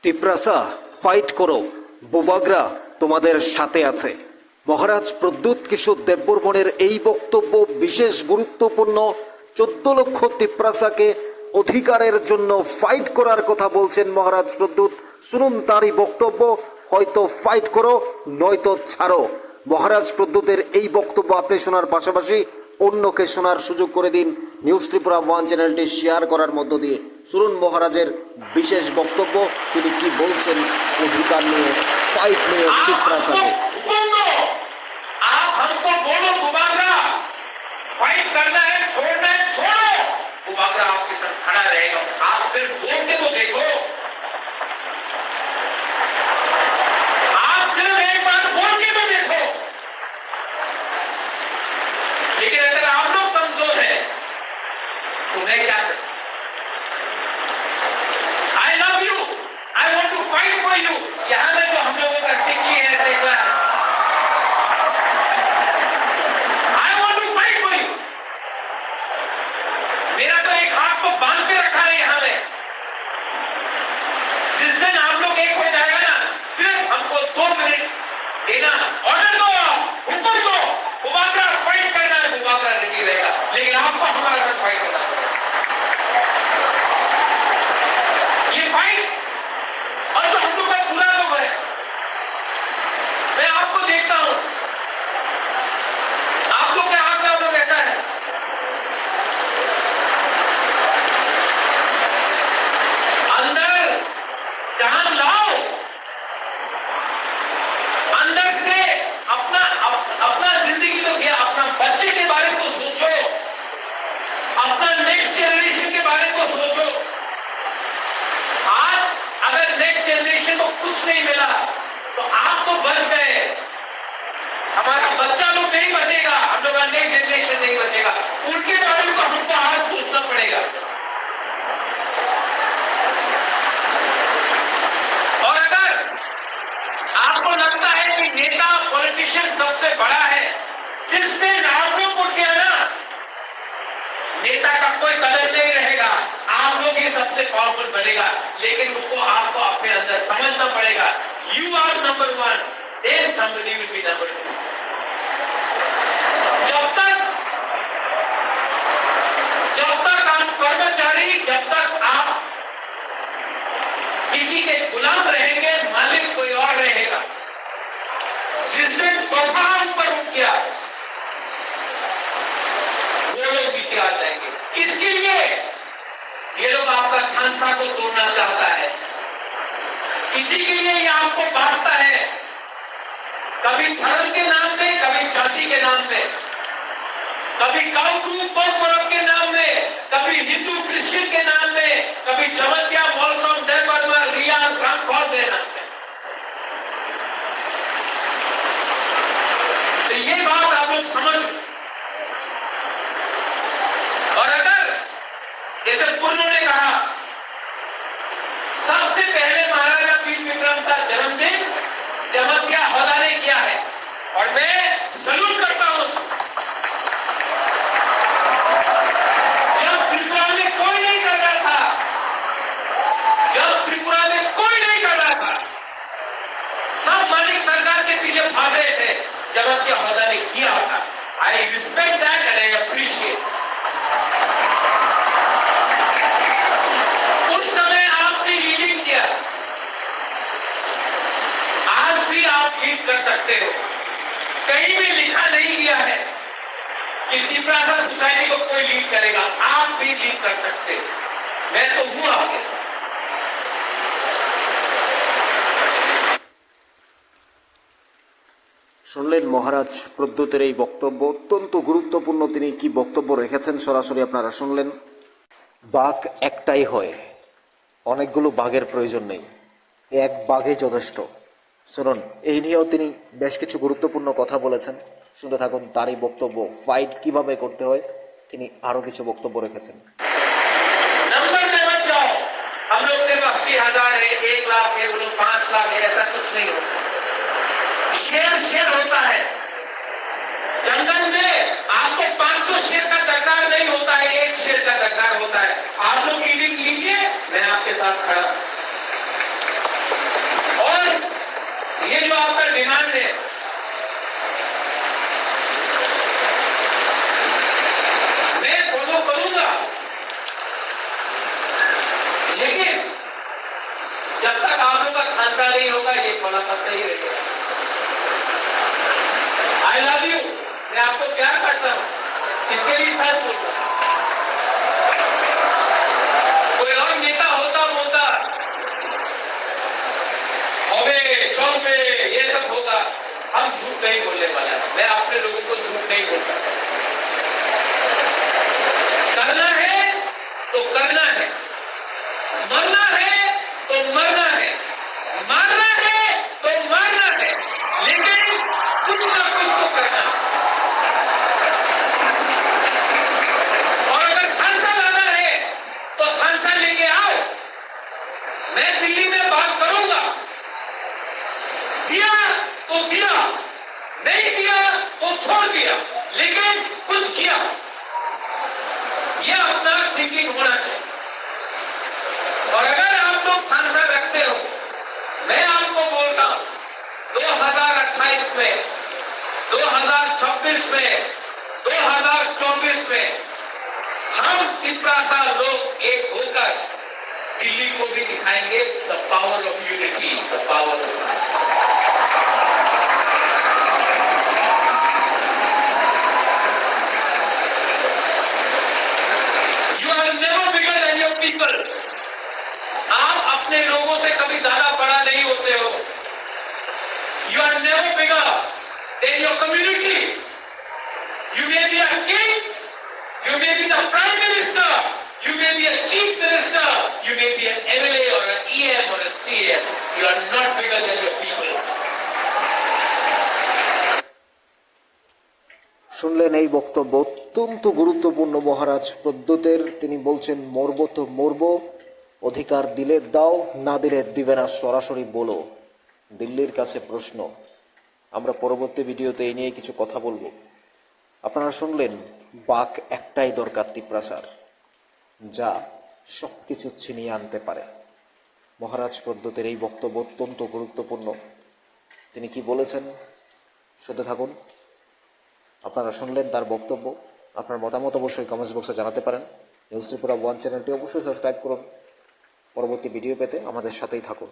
Tiprasa fight করো, বুবাগরা তোমাদের সাথে আছে। মহারাজ প্রদ্যুৎ কিশোর দেববর্মনের এই বক্তব্য বিশেষ গুরুত্বপূর্ণ। 14 লক্ষ তিপ্রাসাকে অধিকারের জন্য ফাইট করার কথা বলছেন মহারাজ প্রদ্যুৎ। শুনুন তারই বক্তব্য, হয়তো ফাইট করো নয়তো ছাড়ো। মহারাজ প্রদ্যুতের এই বক্তব্য আপনি শোনার পাশাপাশি অন্যকে শোনার সুযোগ করে দিন নিউজ ত্রিপুরা ওয়ান চ্যানেলটি শেয়ার করার মধ্য দিয়ে। শুনুন মহারাজের বিশেষ বক্তব্য, তিনি কি বলছেন অধিকার নিয়ে, ফাইট নিয়ে তিপ্রাসাকে। आप हमको बोलो बुबागरा, फाइट करना है, छोड़ना है, छोड़ो। बुबागरा आपके साथ खड़ा रहेगा। आप सिर्फ बोल के तो देखो, आप सिर्फ एक बार बोल के तो देखो। लेकिन अगर आप लोग कमजोर हैं तो मैं क्या करूं? I love you, I want to fight for you. यहां में जो हम लोगों का सिक्की है देखला, मेरा तो एक हाथ को बांध के रखा है यहां में। जिस दिन आप लोग एक हो जाएगा ना, सिर्फ हमको 2 मिनट देना, ऑर्डर दो, हुक्म दो, बुबागरा फाइट करना है, बुबागरा रेडी रहेगा। लेकिन आपको हमारे साथ फाइट करना पड़ेगा। ये फाइट और जो हम लोग का पूरा लोग है, मैं आपको देखता हूं, आप लोग के हाथ में हम लोग ऐसा है, जान लाओ, अंदर से अपना जिंदगी तो क्या, अपना बच्चे के बारे को सोचो, अपना नेक्स्ट जनरेशन के बारे को सोचो। आज अगर नेक्स्ट जनरेशन को कुछ नहीं मिला तो आप तो बच गए, हमारा बच्चा लोग नहीं बचेगा, हम लोग का नेक्स्ट जनरेशन नहीं बचेगा। उनके बारे में हमको आज सोचना पड़ेगा। आपको लगता है कि नेता पॉलिटिशियन सबसे बड़ा है, जिस दिन आप लोग उठ गया ना, नेता का कोई कदर नहीं रहेगा, आप लोग ही सबसे पावरफुल बनेगा। लेकिन उसको आपको अपने अंदर समझना पड़ेगा, you are number 1, then somebody will be number 2। जब तक आप कर्मचारी, जब तक आप किसी के गुलाम रहेंगे, मालिक कोई और रहेगा। जिसने तोहफा ऊपर उठ गया, वो लोग नीचे आ जाएंगे। इसके लिए ये लोग आपका खानसा को तोड़ना चाहता है, इसी के लिए ये आपको बांटता है, कभी धर्म के नाम पे, कभी जाति के नाम पे, कभी गांव ग्रुप पर्व के नाम में, कभी हिंदू क्रिश्चियन के नाम में, कभी जमतिया मौसम देवबर्मा रिया रामखौर के नाम में। तो ये बात आप लोग समझ। और अगर जैसे पूर्णों ने कहा, सबसे पहले महाराजा वीर विक्रम का जन्मदिन जमतिया हौदा ने किया है, और मैं सलूट करता हूं। सब मालिक सरकार के पीछे भाग रहे थे, जमतिया हौदा ने किया था। I respect that and I appreciate. उस समय आपने लीडिंग किया, आज भी आप लीड कर सकते हो। कहीं भी लिखा नहीं गया है कि तिप्रासा सोसाइटी को कोई लीड करेगा, आप भी लीड कर सकते हो। मैं तो हूं आपके साथ। শুনলেন মহারাজ প্রদ্যুতের এই বক্তব্য, অত্যন্ত গুরুত্বপূর্ণ। তিনি কি বক্তব্য রেখেছেন সরাসরি আপনারা শুনলেন। বাঘ একটাই হয়, অনেকগুলো বাঘের প্রয়োজন নেই, এক বাঘে যথেষ্ট। শুনুন, এই নিয়েও তিনি বেশ কিছু গুরুত্বপূর্ণ কথা বলেছেন। শুনতে থাকুন তারই বক্তব্য, ফাইট কিভাবে করতে হয় তিনি আরো কিছু বক্তব্য রেখেছেন। नंबर में मत जाओ, हम लोग सिर्फ 80,000 है, 1 लाख है, वो लोग 5 लाख है, ऐसा कुछ नहीं होता। शेर होता है। जंगल में आपको 500 शेर का दरकार नहीं होता है, 1 शेर का दरकार होता है। आप लोग लीडिंग लीजिए, मैं आपके साथ खड़ा हूं। ये जो आपका डिमांड है, मैं फॉलो करूंगा, लेकिन जब तक आप लोग का खांसा नहीं होगा ये फॉलो करते ही रहेगा। आई लव यू, मैं आपको प्यार करता हूं, इसके लिए सच बोलता हूं। कोई और नेता होता बोलता होवे चौबे ये सब होगा, हम झूठ नहीं बोलने वाला है। मैं अपने लोगों को झूठ नहीं बोलता। करना है तो करना है, मरना है तो मरना है, मारना है तो मारना है, लेकिन कुछ ना कुछ तो करना है। और अगर खांसा लाना है तो खांसा लेके आओ। मैं दिल्ली में बात करूंगा, दिया तो दिया, नहीं दिया तो छोड़ दिया, लेकिन कुछ किया। यह अपना थिंकिंग होना चाहिए। और अगर आप लोग खांसा रखते हो, मैं आपको बोल रहा हूं 2028 में, 2026 में, 2024 में हम तिपरासा लोग एक होकर दिल्ली को भी दिखाएंगे the power of unity, the power of people. आप अपने लोगों से कभी ज्यादा बड़ा नहीं होते हो। You are never bigger than your community. You may be a king, you may be the prime minister, you may be a chief minister, you may be an MLA और एन ईएम और an CM. You are not bigger than your people. শুনলেন এই বক্তব্য অত্যন্ত গুরুত্বপূর্ণ মহারাজ প্রদ্যোতের। তিনি বলছেন মরব তো মরব, অধিকার দিলে দাও, না দিলে দিবে না, সরাসরি বলো। দিল্লির কাছে প্রশ্ন। আমরা পরবর্তী ভিডিওতে এই নিয়ে কিছু কথা বলবো। আপনারা শুনলেন বাক একটাই দরকার তিপ্রাসার, যা সব কিছু ছিনিয়ে আনতে পারে। মহারাজ প্রদ্যোতের এই বক্তব্য অত্যন্ত গুরুত্বপূর্ণ। তিনি কি বলেছেন শুনতে থাকুন। আপনারা শুনলেন তার বক্তব্য। আপনার মতামত অবশ্যই কমেন্টস বক্সে জানাতে পারেন। নিউজ ত্রিপুরা 1 চ্যানেলটি অবশ্যই সাবস্ক্রাইব করুন। পরবর্তী ভিডিও পেতে আমাদের সাথেই থাকুন।